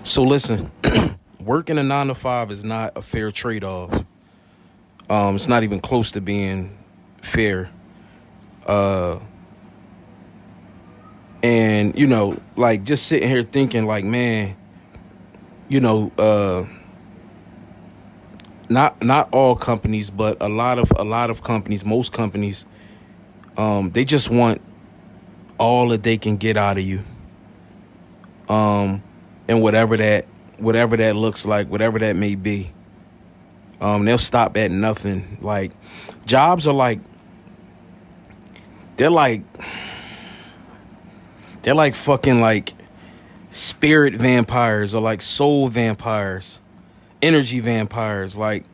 So listen, working a 9 to 5 is not a fair trade-off. It's not even close to being fair. Uh, and like just sitting here thinking, like, man, you know, uh, not all companies, but a lot of companies, most companies, they just want all that they can get out of you, and whatever that looks like, whatever that may be. They'll stop at nothing. Like jobs are like they're like they're like fucking like spirit vampires or like soul vampires, energy vampires. Like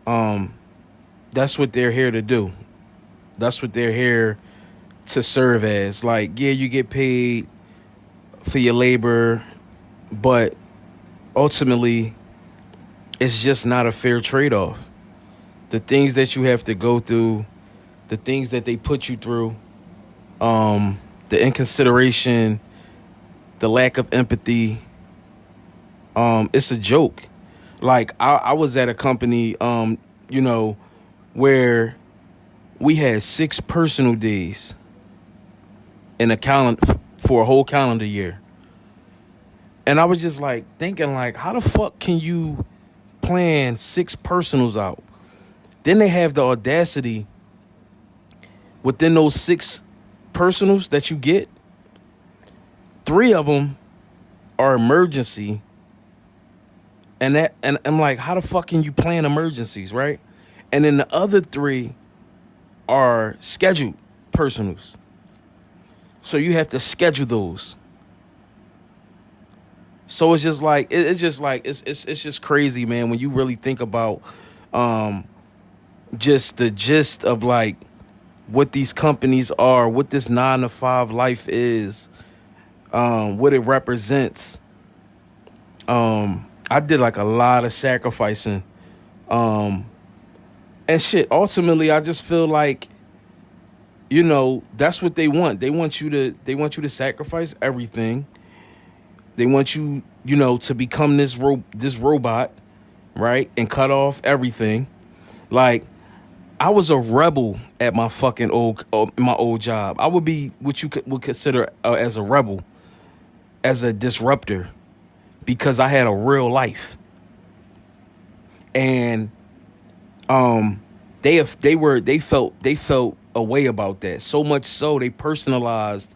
that's what they're here to do. That's what they're here to serve as. Like, yeah, you get paid for your labor, but ultimately it's just not a fair trade-off. The things that you have to go through, the things that they put you through, the inconsideration, the lack of empathy, it's a joke. Like I was at a company, where we had 6 personal days in a calendar for a whole calendar year. And I was just like thinking, like, how the fuck can you plan 6 personals out? Then they have the audacity within those 6 personals that you get, 3 of them are emergency. And I'm like, how the fuck can you plan emergencies, right? And then the other 3 are scheduled personals. So you have to schedule those. So it's just like it's just crazy, man, when you really think about just the gist of like what these companies are, what this 9 to 5 life is, what it represents. I did like a lot of sacrificing. And shit, ultimately I just feel like, that's what they want. They want you to sacrifice everything. They want you, to become this robot, right? And cut off everything. Like, I was a rebel at my fucking old job. I would be what you would consider as a rebel, as a disruptor, because I had a real life. And they felt a way about that. So much so they personalized,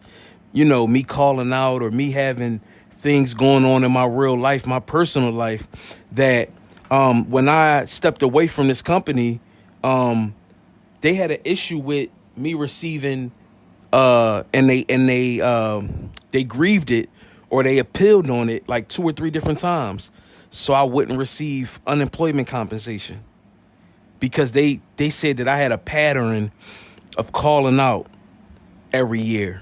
me calling out or me having things going on in my real life, my personal life, that when I stepped away from this company, they had an issue with me receiving and they grieved it, or they appealed on it like 2 or 3 different times, so I wouldn't receive unemployment compensation, because they said that I had a pattern of calling out every year.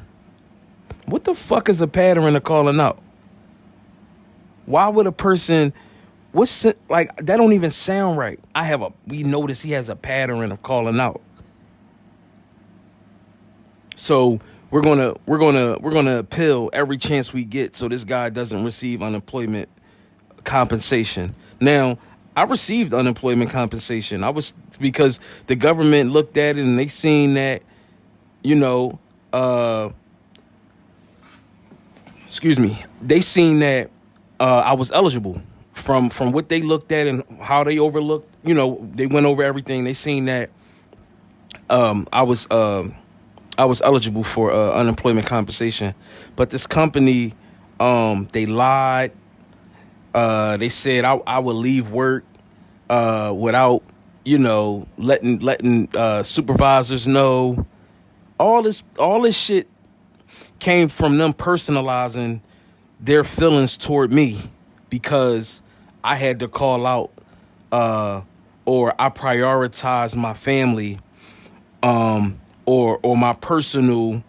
What the fuck is a pattern of calling out? Why would a person, like, that don't even sound right. We notice he has a pattern of calling out. So we're gonna appeal every chance we get so this guy doesn't receive unemployment compensation. Now, I received unemployment compensation. Because the government looked at it and they seen that, they seen that I was eligible from what they looked at and how they overlooked. They went over everything. They seen that I was eligible for unemployment compensation. But this company, they lied. They said I would leave work without, letting supervisors know. All this shit came from them personalizing their feelings toward me because I had to call out, or I prioritized my family, or my personal,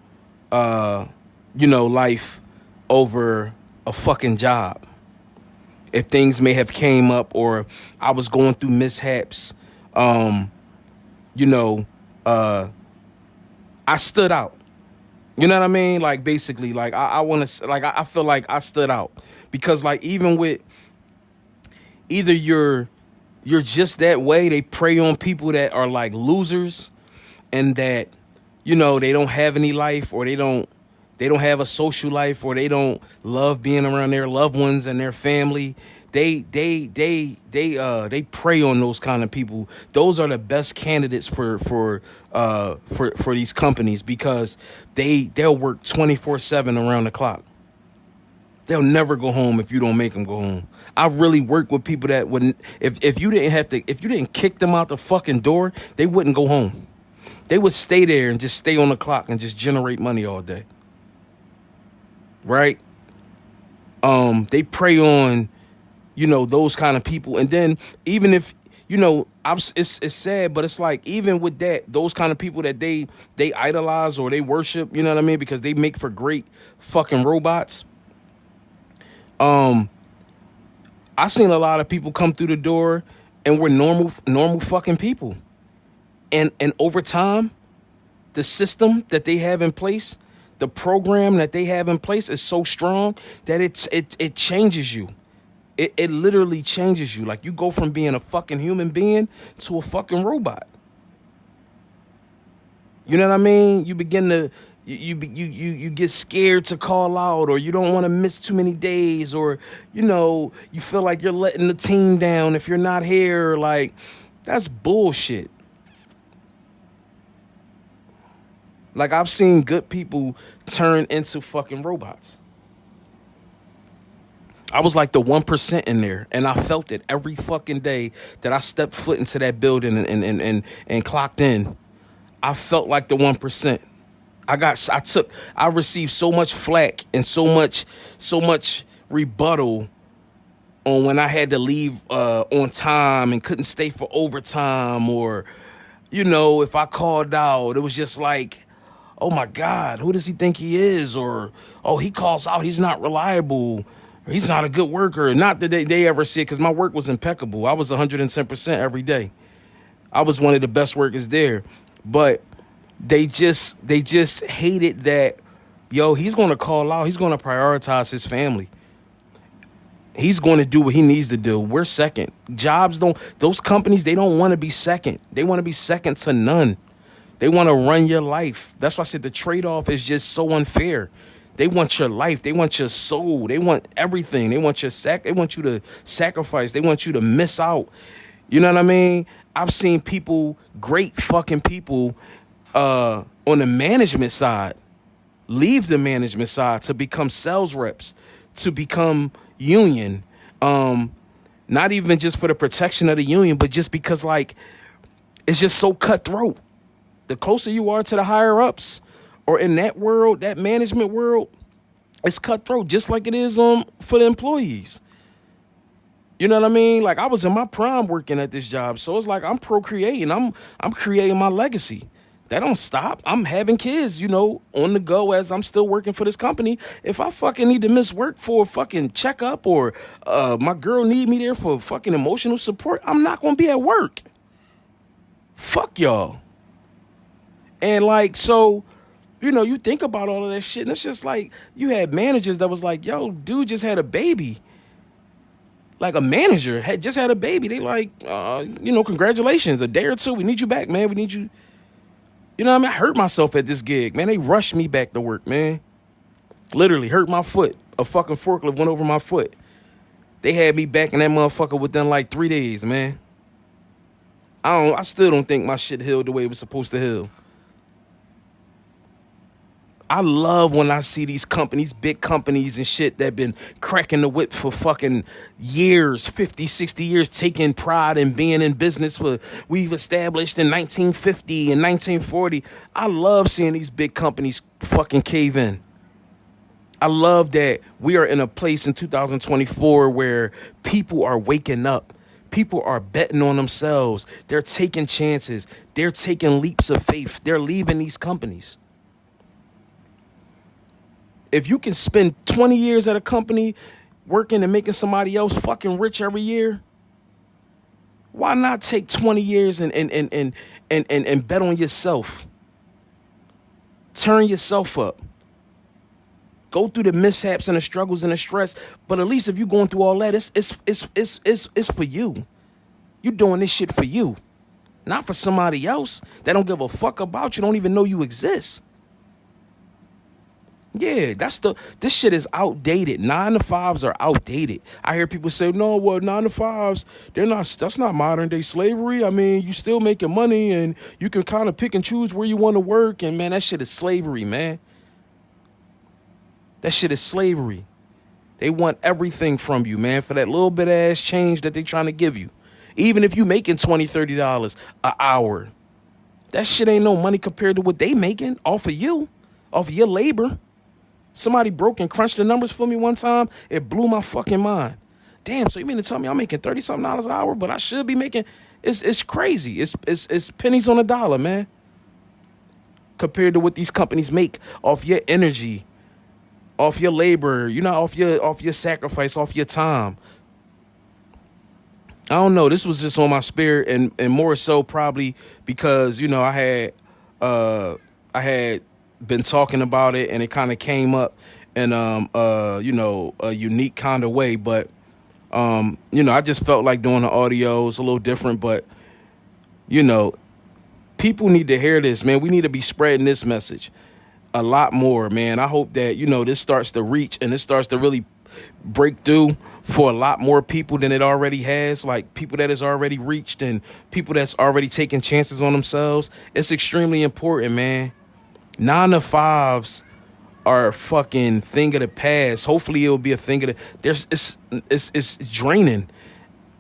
life over a fucking job. If things may have came up, or I was going through mishaps, I stood out. You know what I mean? Like basically, like I want to, like I feel like I stood out because like even with either you're just that way, they prey on people that are like losers and that they don't have any life, or they don't have a social life, or they don't love being around their loved ones and their family. They prey on those kind of people. Those are the best candidates for these companies because they'll work 24/7 around the clock. They'll never go home if you don't make them go home. I really work with people that wouldn't, if you didn't kick them out the fucking door, they wouldn't go home. They would stay there and just stay on the clock and just generate money all day. Right? They prey on, those kind of people. And then even if, it's sad, but it's like, even with that, those kind of people that they idolize or they worship, you know what I mean? Because they make for great fucking robots. I seen a lot of people come through the door and we're normal fucking people. And over time, the system that they have in place, the program that they have in place is so strong that it changes you. It literally changes you. Like, you go from being a fucking human being to a fucking robot. You know what I mean? You begin to you get scared to call out, or you don't want to miss too many days, or you feel like you're letting the team down if you're not here. Like, that's bullshit. Like, I've seen good people turn into fucking robots. I was like the 1% in there, and I felt it every fucking day that I stepped foot into that building and clocked in. I felt like the 1%. I received so much flack and so much rebuttal on when I had to leave on time and couldn't stay for overtime, or if I called out, it was just like, oh my God, who does he think he is? Or, oh, he calls out, he's not reliable, or he's not a good worker. Not that they ever see it, because my work was impeccable. I was 110% every day. I was one of the best workers there. But they just hated that, he's going to call out, he's going to prioritize his family. He's going to do what he needs to do. We're second. Those companies, they don't want to be second. They want to be second to none. They want to run your life. That's why I said the trade-off is just so unfair. They want your life. They want your soul. They want everything. They want they want you to sacrifice. They want you to miss out. You know what I mean? I've seen people, great fucking people, on the management side, leave the management side to become sales reps, to become union. Not even just for the protection of the union, but just because, like, it's just so cutthroat. The closer you are to the higher ups, or in that world, that management world, it's cutthroat, just like it is for the employees. You know what I mean? Like, I was in my prime working at this job, so it's like I'm procreating. I'm creating my legacy. That don't stop. I'm having kids, on the go as I'm still working for this company. If I fucking need to miss work for a fucking checkup, or my girl need me there for fucking emotional support, I'm not gonna be at work. Fuck y'all. And like, so, you think about all of that shit, and it's just like, you had managers that was like, yo, dude just had a baby. Like, a manager had just had a baby. They like, congratulations, a day or two, we need you back, man. We need you. You know what I mean? I hurt myself at this gig, man. They rushed me back to work, man. Literally hurt my foot. A fucking forklift went over my foot. They had me back in that motherfucker within like 3 days, man. I still don't think my shit healed the way it was supposed to heal. I love when I see these companies, big companies and shit, that been cracking the whip for fucking years, 50, 60 years, taking pride in being in business we've established in 1950 and 1940. I love seeing these big companies fucking cave in. I love that we are in a place in 2024 where people are waking up. People are betting on themselves. They're taking chances. They're taking leaps of faith. They're leaving these companies. If you can spend 20 years at a company working and making somebody else fucking rich every year, why not take 20 years and bet on yourself? Turn yourself up. Go through the mishaps and the struggles and the stress. But at least if you're going through all that, it's for you. You're doing this shit for you. Not for somebody else that don't give a fuck about you, don't even know you exist. Yeah, this shit is outdated. 9 to 5s are outdated. I hear people say, no, well, 9 to 5s, that's not modern day slavery. I mean, you still making money and you can kind of pick and choose where you want to work. And man, that shit is slavery, man. That shit is slavery. They want everything from you, man, for that little bit of ass change that they trying to give you. Even if you making $20, $30 an hour, that shit ain't no money compared to what they making off of you, off of your labor. Somebody broke and crunched the numbers for me one time. It blew my fucking mind. Damn, so you mean to tell me I'm making $30-something an hour, but I should be making, it's crazy. It's pennies on a dollar, man. Compared to what these companies make off your energy, off your labor, off your sacrifice, off your time. I don't know. This was just on my spirit, and more so probably because I had been talking about it, and it kind of came up in a unique kind of way. But I just felt like doing the audio. It's a little different, but people need to hear this, man. We need to be spreading this message a lot more, man. I hope that this starts to reach and this starts to really break through for a lot more people than it already has, like people that has already reached and people that's already taking chances on themselves. It's extremely important, man. 9 to 5s are a fucking thing of the past. Hopefully it'll be a thing of the, it's draining.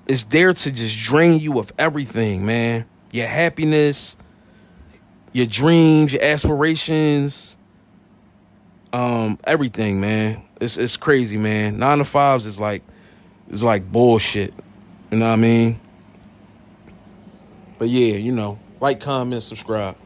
It's there to just drain you of everything, man. Your happiness, your dreams, your aspirations, everything, man. It's crazy, man. 9 to 5s is like bullshit. You know what I mean? But yeah, like, comment, subscribe.